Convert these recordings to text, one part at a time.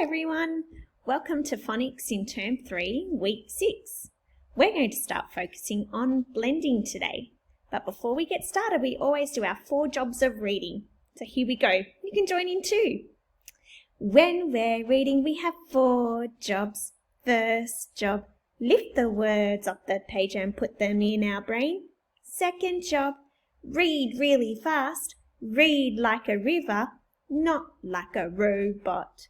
Hi everyone, welcome to Phonics in Term 3, Week 6. We're going to start focusing on blending today. But before we get started, we always do our 4 jobs of reading. So here we go, you can join in too. When we're reading, we have 4 jobs. First job, lift the words off the page and put them in our brain. Second job, read really fast. Read like a river, not like a robot.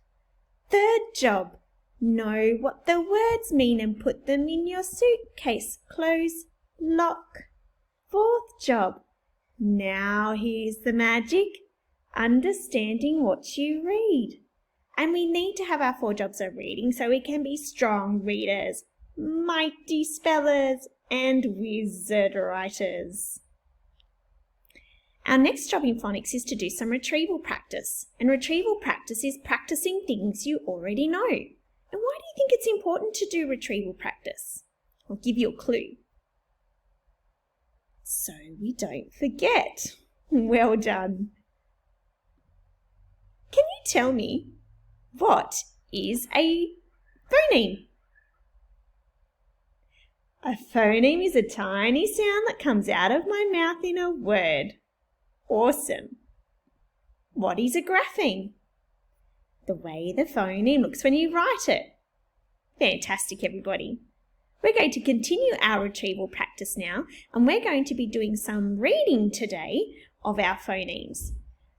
Third job, know what the words mean and put them in your suitcase. Close, lock. Fourth job, now here's the magic, understanding what you read. And we need to have our 4 jobs of reading so we can be strong readers, mighty spellers, and wizard writers. Our next job in phonics is to do some retrieval practice. And retrieval practice is practicing things you already know. And why do you think it's important to do retrieval practice? I'll give you a clue. So we don't forget. Well done. Can you tell me, what is a phoneme? A phoneme is a tiny sound that comes out of my mouth in a word. Awesome. What is a grapheme? The way the phoneme looks when you write it. Fantastic, everybody. We're going to continue our retrieval practice now, and we're going to be doing some reading today of our phonemes.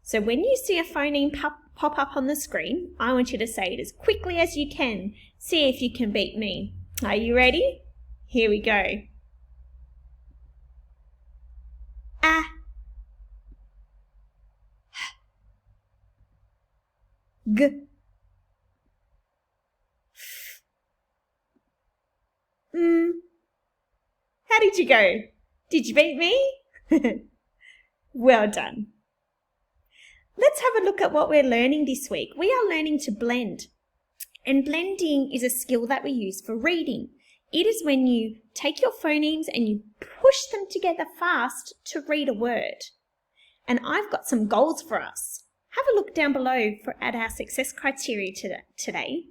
So when you see a phoneme pop up on the screen, I want you to say it as quickly as you can. See if you can beat me. Are you ready? Here we go. A. G. How did you go? Did you beat me? Well done. Let's have a look at what we're learning this week. We are learning to blend. And blending is a skill that we use for reading. It is when you take your phonemes and you push them together fast to read a word. And I've got some goals for us. Have a look down below at our success criteria today.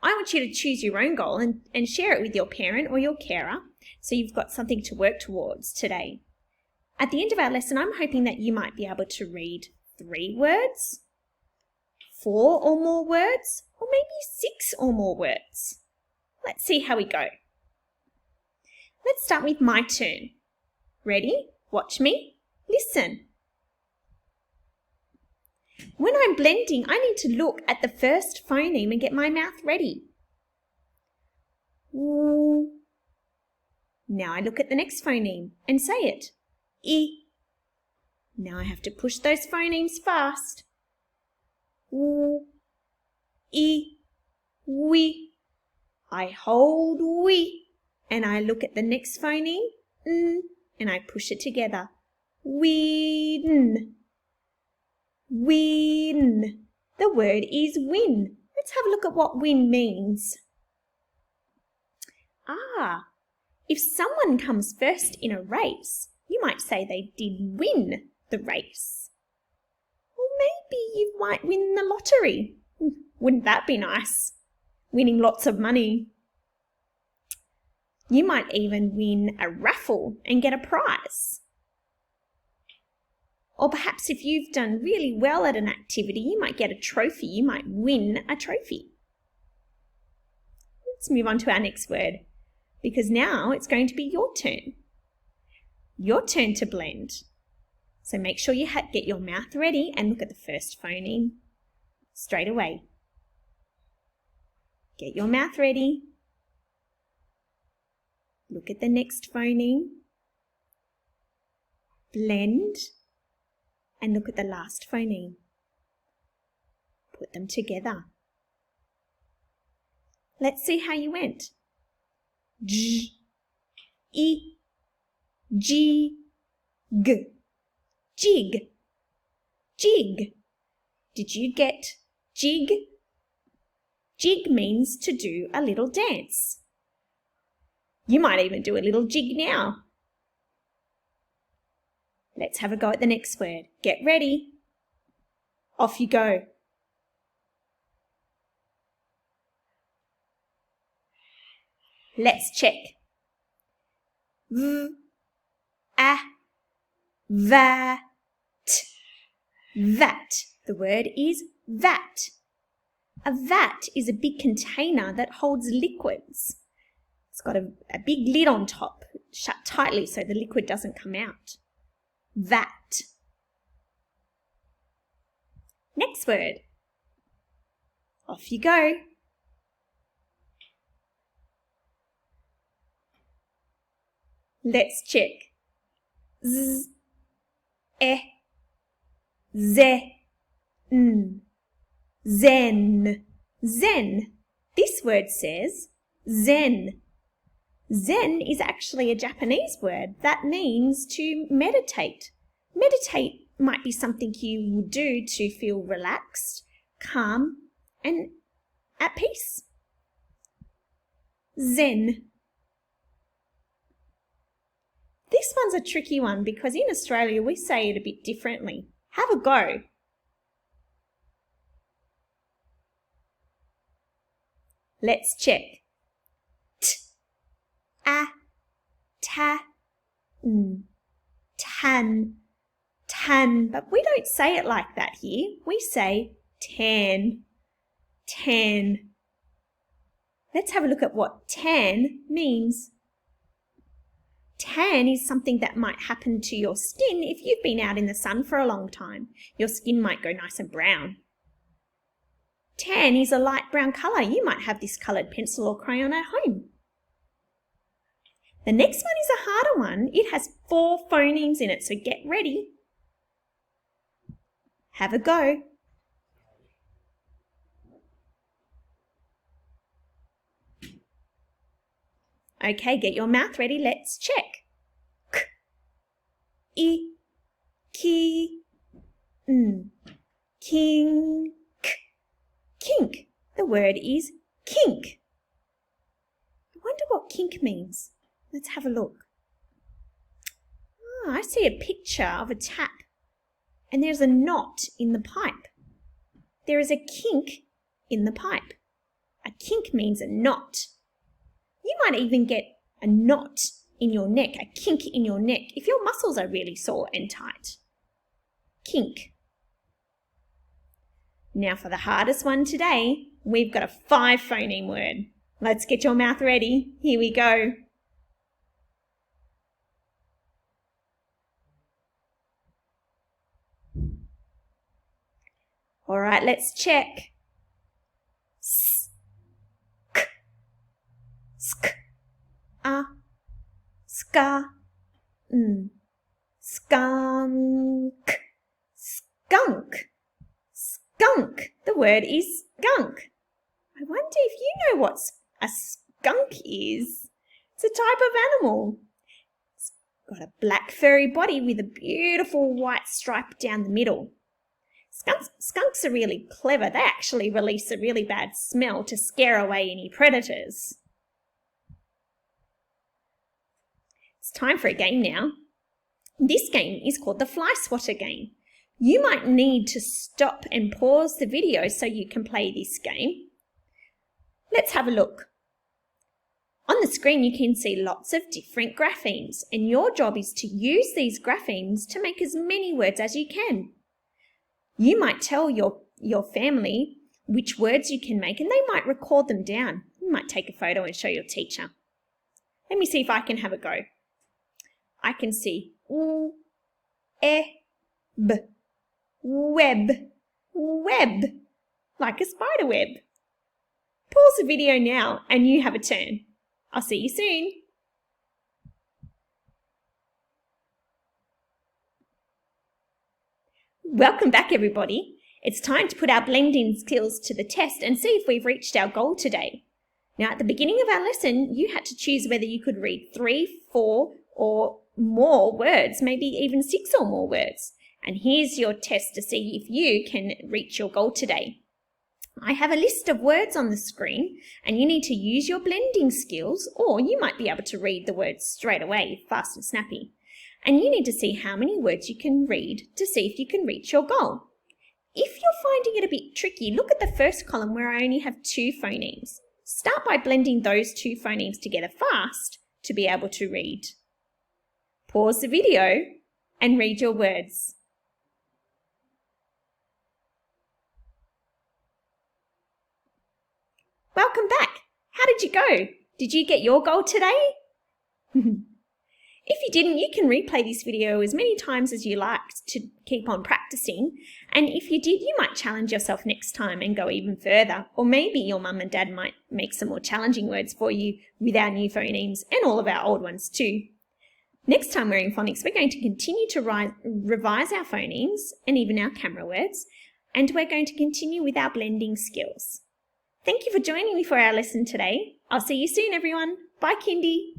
I want you to choose your own goal and share it with your parent or your carer so you've got something to work towards today. At the end of our lesson, I'm hoping that you might be able to read 3 words, 4 or more words, or maybe 6 or more words. Let's see how we go. Let's start with my turn. Ready? Watch me. Listen. When I'm blending, I need to look at the first phoneme and get my mouth ready. Ooh. Now I look at the next phoneme and say it. E. Now I have to push those phonemes fast. Ooh. E. We. I hold we. And I look at the next phoneme, n, and I push it together. Win. Win. The word is win. Let's have a look at what win means. If someone comes first in a race, you might say they did win the race. Or maybe you might win the lottery. Wouldn't that be nice? Winning lots of money. You might even win a raffle and get a prize. Or perhaps if you've done really well at an activity, you might get a trophy. You might win a trophy. Let's move on to our next word, because now it's going to be your turn. Your turn to blend. So make sure you get your mouth ready and look at the first phoneme straight away. Get your mouth ready. Look at the next phoneme. Blend. And look at the last phoneme. Put them together. Let's see how you went. J, E, G, G. Jig. Jig. Did you get jig? Jig means to do a little dance. You might even do a little jig now. Let's have a go at the next word. Get ready. Off you go. Let's check. V, a, va, t. Vat. The word is vat. A vat is a big container that holds liquids. It's got a big lid on top, shut tightly so the liquid doesn't come out. Vat. Next word. Off you go. Let's check. Z, e, ze, n. Zen. Zen. This word says zen. Zen is actually a Japanese word that means to meditate. Meditate might be something you will do to feel relaxed, calm, and at peace. Zen. This one's a tricky one because in Australia we say it a bit differently. Have a go. Let's check. T, a, ta, n. Tan. Tan. But we don't say it like that here. We say tan. Tan. Let's have a look at what tan means. Tan is something that might happen to your skin if you've been out in the sun for a long time. Your skin might go nice and brown. Tan is a light brown colour. You might have this coloured pencil or crayon at home. The next one is a harder one. It has 4 phonemes in it, so get ready. Have a go. Okay, get your mouth ready. Let's check. K, I, ki, n. King. Kink. The word is kink. I wonder what kink means. Let's have a look. I see a picture of a tap and there's a knot in the pipe. There is a kink in the pipe. A kink means a knot. You might even get a knot in your neck, a kink in your neck, if your muscles are really sore and tight. Kink. Now for the hardest one today, we've got a 5 phoneme word. Let's get your mouth ready. Here we go. All right, let's check. S, k, sk, a, ska, n. Skunk. Skunk. Skunk. The word is skunk. I wonder if you know what a skunk is. It's a type of animal. It's got a black furry body with a beautiful white stripe down the middle. Skunks are really clever. They actually release a really bad smell to scare away any predators. It's time for a game now. This game is called the Fly Swatter game. You might need to stop and pause the video so you can play this game. Let's have a look. On the screen you can see lots of different graphemes, and your job is to use these graphemes to make as many words as you can. You might tell your family which words you can make and they might record them down. You might take a photo and show your teacher. Let me see if I can have a go. I can see u, e, b, web, web, like a spider web. Pause the video now and you have a turn. I'll see you soon. Welcome back, everybody. It's time to put our blending skills to the test and see if we've reached our goal today. Now, at the beginning of our lesson, you had to choose whether you could read 3, 4, or more words, maybe even 6 or more words. And here's your test to see if you can reach your goal today. I have a list of words on the screen and you need to use your blending skills, or you might be able to read the words straight away, fast and snappy. And you need to see how many words you can read to see if you can reach your goal. If you're finding it a bit tricky, look at the first column where I only have 2 phonemes. Start by blending those two phonemes together fast to be able to read. Pause the video and read your words. Welcome back. How did you go? Did you get your goal today? If you didn't, you can replay this video as many times as you like to keep on practicing. And if you did, you might challenge yourself next time and go even further. Or maybe your mum and dad might make some more challenging words for you with our new phonemes and all of our old ones too. Next time we're in phonics, we're going to continue to revise our phonemes and even our camera words. And we're going to continue with our blending skills. Thank you for joining me for our lesson today. I'll see you soon, everyone. Bye, Kindy.